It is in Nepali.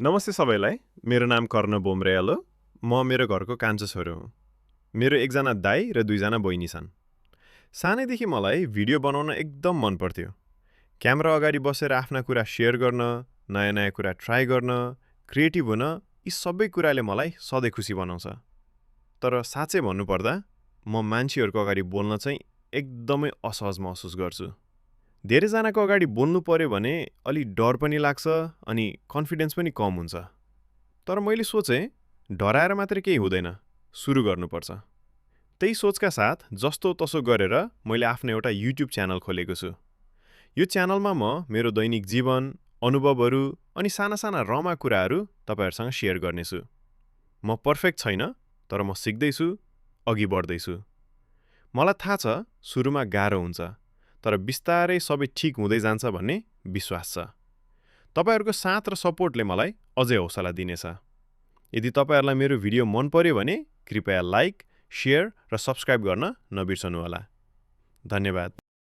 नमस्ते सबैलाई। मेरो नाम कर्ण बोमरेल हो। म मेरो घरको कान्छो छोरो हुँ। मेरो एकजना दाइ र दुईजना बहिनी छन्। सानैदेखि मलाई भिडियो बनाउन एकदम मन पर्थ्यो। क्यामेरा अगाडि बसेर आफ्ना कुरा सेयर गर्न, नयाँ नयाँ कुरा ट्राई गर्न, क्रिएटिभ हुन, यी सबै कुराले मलाई सधैँ खुसी बनाउँछ। तर साँच्चै भन्नुपर्दा म मान्छेहरूको अगाडि बोल्न चाहिँ एकदमै असहज महसुस गर्छु। धेरैजनाको अगाडि बोल्नु पर्यो भने अलि डर पनि लाग्छ अनि कन्फिडेन्स पनि कम हुन्छ। तर मैले सोचेँ डराएर मात्रै केही हुँदैन, सुरु गर्नुपर्छ। त्यही सोचका साथ जस्तो तसो गरेर मैले आफ्नो एउटा युट्युब च्यानल खोलेको छु। यो च्यानलमा म मेरो दैनिक जीवन, अनुभवहरू अनि साना साना रमा कुराहरू तपाईहरुसँग सेयर गर्नेछु। म पर्फेक्ट छैन, तर म सिक्दैछु, अघि बढ्दैछु। मलाई थाहा छ सुरुमा गाह्रो हुन्छ, तर बिस्तारै सबै ठिक हुँदै जान्छ भन्ने विश्वास छ। तपाईहरुको साथ र सपोर्टले मलाई अझै हौसला दिनेछ। यदि तपाईहरुलाई मेरो भिडियो मन पर्यो भने कृपया लाइक, शेयर र सब्स्क्राइब गर्न नबिर्सनुहोला। धन्यवाद।